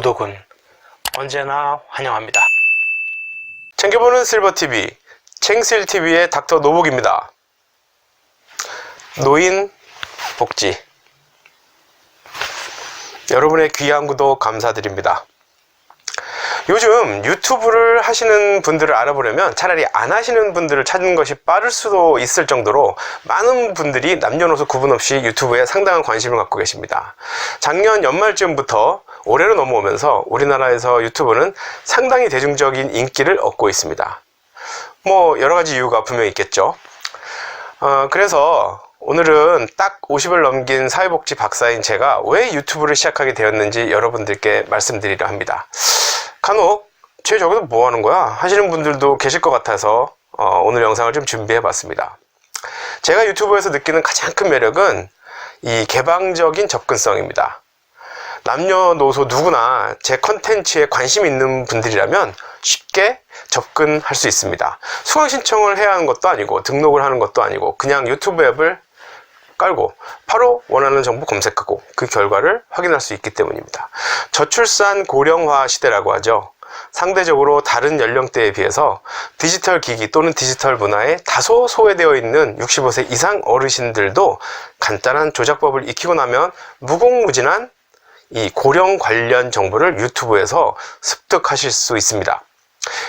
구독은 언제나 환영합니다. 챙겨보는 실버TV, 챙실TV의 닥터 노복입니다. 노인 복지, 여러분의 귀한 구독 감사드립니다. 요즘 유튜브를 하시는 분들을 알아보려면 차라리 안 하시는 분들을 찾는 것이 빠를 수도 있을 정도로 많은 분들이 남녀노소 구분 없이 유튜브에 상당한 관심을 갖고 계십니다. 작년 연말쯤부터 올해로 넘어오면서 우리나라에서 유튜브는 상당히 대중적인 인기를 얻고 있습니다. 여러 가지 이유가 분명히 있겠죠. 그래서 오늘은 딱 50을 넘긴 사회복지 박사인 제가 왜 유튜브를 시작하게 되었는지 여러분들께 말씀드리려 합니다. 간혹 쟤 저기서 뭐 하는 거야? 하시는 분들도 계실 것 같아서 오늘 영상을 좀 준비해 봤습니다. 제가 유튜브에서 느끼는 가장 큰 매력은 이 개방적인 접근성입니다. 남녀노소 누구나 제 컨텐츠에 관심 있는 분들이라면 쉽게 접근할 수 있습니다. 수강 신청을 해야 하는 것도 아니고 등록을 하는 것도 아니고 그냥 유튜브 앱을 깔고 바로 원하는 정보 검색하고 그 결과를 확인할 수 있기 때문입니다. 저출산 고령화 시대라고 하죠. 상대적으로 다른 연령대에 비해서 디지털 기기 또는 디지털 문화에 다소 소외되어 있는 65세 이상 어르신들도 간단한 조작법을 익히고 나면 무궁무진한 이 고령 관련 정보를 유튜브에서 습득하실 수 있습니다.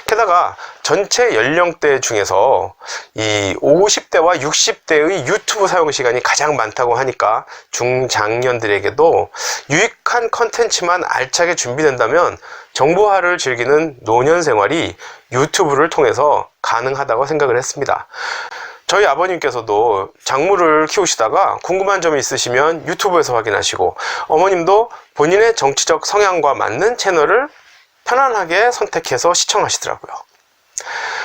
게다가 전체 연령대 중에서 이 50대와 60대의 유튜브 사용 시간이 가장 많다고 하니까 중장년들에게도 유익한 컨텐츠만 알차게 준비된다면 정보화를 즐기는 노년 생활이 유튜브를 통해서 가능하다고 생각을 했습니다. 저희 아버님께서도 작물을 키우시다가 궁금한 점이 있으시면 유튜브에서 확인하시고, 어머님도 본인의 정치적 성향과 맞는 채널을 편안하게 선택해서 시청하시더라고요.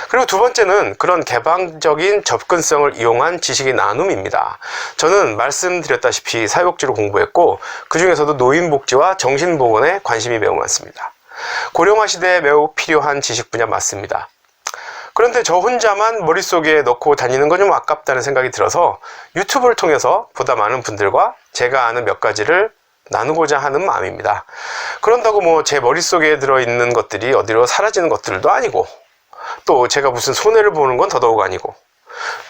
그리고 두 번째는 그런 개방적인 접근성을 이용한 지식의 나눔입니다. 저는 말씀드렸다시피 사회복지로 공부했고 그 중에서도 노인복지와 정신보건에 관심이 매우 많습니다. 고령화 시대에 매우 필요한 지식 분야 맞습니다. 그런데 저 혼자만 머릿속에 넣고 다니는 건 좀 아깝다는 생각이 들어서 유튜브를 통해서 보다 많은 분들과 제가 아는 몇 가지를 나누고자 하는 마음입니다. 그런다고 제 머릿속에 들어있는 것들이 어디로 사라지는 것들도 아니고, 또 제가 무슨 손해를 보는 건 더더욱 아니고,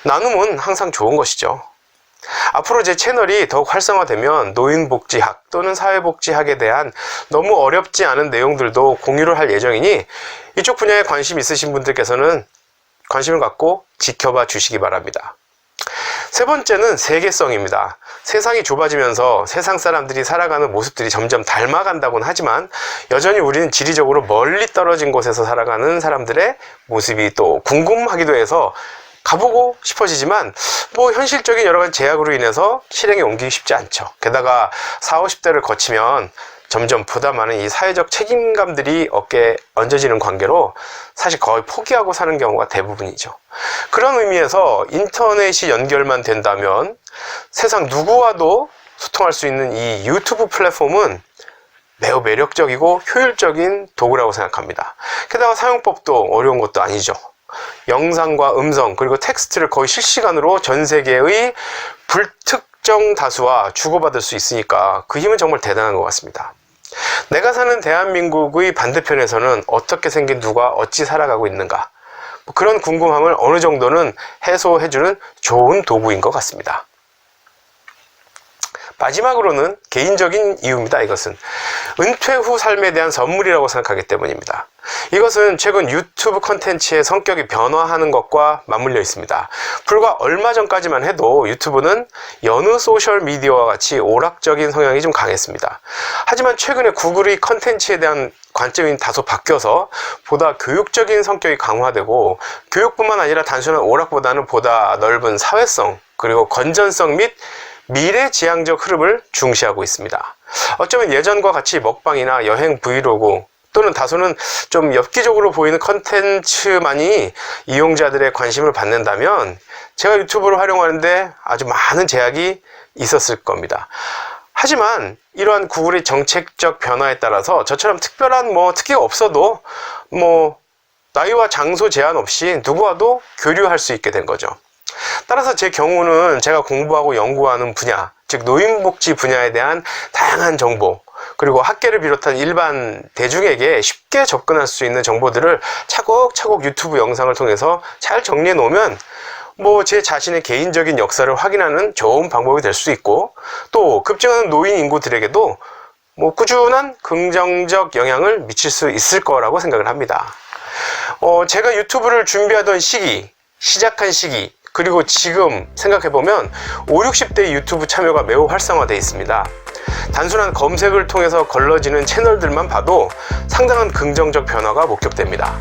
나눔은 항상 좋은 것이죠. 앞으로 제 채널이 더욱 활성화되면 노인복지학 또는 사회복지학에 대한 너무 어렵지 않은 내용들도 공유를 할 예정이니 이쪽 분야에 관심 있으신 분들께서는 관심을 갖고 지켜봐 주시기 바랍니다. 세 번째는 세계성입니다. 세상이 좁아지면서 세상 사람들이 살아가는 모습들이 점점 닮아간다고는 하지만 여전히 우리는 지리적으로 멀리 떨어진 곳에서 살아가는 사람들의 모습이 또 궁금하기도 해서 가보고 싶어지지만 현실적인 여러 가지 제약으로 인해서 실행에 옮기기 쉽지 않죠. 게다가 40, 50대를 거치면 점점 보다 많은 이 사회적 책임감들이 어깨에 얹어지는 관계로 사실 거의 포기하고 사는 경우가 대부분이죠. 그런 의미에서 인터넷이 연결만 된다면 세상 누구와도 소통할 수 있는 이 유튜브 플랫폼은 매우 매력적이고 효율적인 도구라고 생각합니다. 게다가 사용법도 어려운 것도 아니죠. 영상과 음성 그리고 텍스트를 거의 실시간으로 전 세계의 불특정 다수와 주고받을 수 있으니까 그 힘은 정말 대단한 것 같습니다. 내가 사는 대한민국의 반대편에서는 어떻게 생긴 누가 어찌 살아가고 있는가, 그런 궁금함을 어느 정도는 해소해주는 좋은 도구인 것 같습니다. 마지막으로는 개인적인 이유입니다. 이것은 은퇴 후 삶에 대한 선물이라고 생각하기 때문입니다. 이것은 최근 유튜브 컨텐츠의 성격이 변화하는 것과 맞물려 있습니다. 불과 얼마 전까지만 해도 유튜브는 여느 소셜미디어와 같이 오락적인 성향이 좀 강했습니다. 하지만 최근에 구글의 컨텐츠에 대한 관점이 다소 바뀌어서 보다 교육적인 성격이 강화되고, 교육뿐만 아니라 단순한 오락보다는 보다 넓은 사회성 그리고 건전성 및 미래지향적 흐름을 중시하고 있습니다. 어쩌면 예전과 같이 먹방이나 여행 브이로그 또는 다소는 좀 엽기적으로 보이는 컨텐츠만이 이용자들의 관심을 받는다면 제가 유튜브를 활용하는데 아주 많은 제약이 있었을 겁니다. 하지만 이러한 구글의 정책적 변화에 따라서 저처럼 특별한 특기가 없어도 나이와 장소 제한 없이 누구와도 교류할 수 있게 된 거죠. 따라서 제 경우는 제가 공부하고 연구하는 분야, 즉 노인복지 분야에 대한 다양한 정보, 그리고 학계를 비롯한 일반 대중에게 쉽게 접근할 수 있는 정보들을 차곡차곡 유튜브 영상을 통해서 잘 정리해 놓으면 제 자신의 개인적인 역사를 확인하는 좋은 방법이 될 수 있고, 또 급증하는 노인 인구들에게도 꾸준한 긍정적 영향을 미칠 수 있을 거라고 생각을 합니다. 제가 유튜브를 준비하던 시기, 시작한 시기, 그리고 지금 생각해보면 5, 60대 유튜브 참여가 매우 활성화되어 있습니다. 단순한 검색을 통해서 걸러지는 채널들만 봐도 상당한 긍정적 변화가 목격됩니다.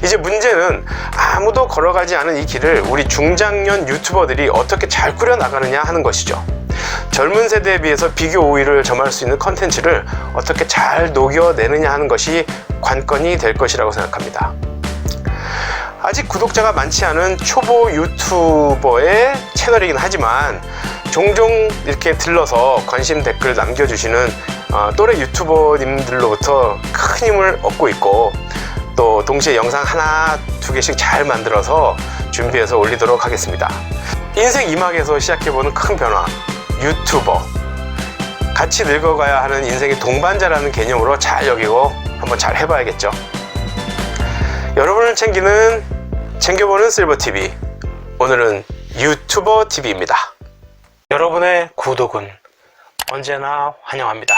이제 문제는 아무도 걸어가지 않은 이 길을 우리 중장년 유튜버들이 어떻게 잘 꾸려나가느냐 하는 것이죠. 젊은 세대에 비해서 비교 우위를 점할 수 있는 컨텐츠를 어떻게 잘 녹여내느냐 하는 것이 관건이 될 것이라고 생각합니다. 아직 구독자가 많지 않은 초보 유튜버의 채널이긴 하지만 종종 이렇게 들러서 관심 댓글 남겨주시는 또래 유튜버님들로부터 큰 힘을 얻고 있고, 또 동시에 영상 하나, 두 개씩 잘 만들어서 준비해서 올리도록 하겠습니다. 인생 2막에서 시작해보는 큰 변화, 유튜버. 같이 늙어가야 하는 인생의 동반자라는 개념으로 잘 여기고 한번 잘 해봐야겠죠. 여러분을 챙겨보는 실버TV. 오늘은 유튜버TV입니다. 여러분의 구독은 언제나 환영합니다.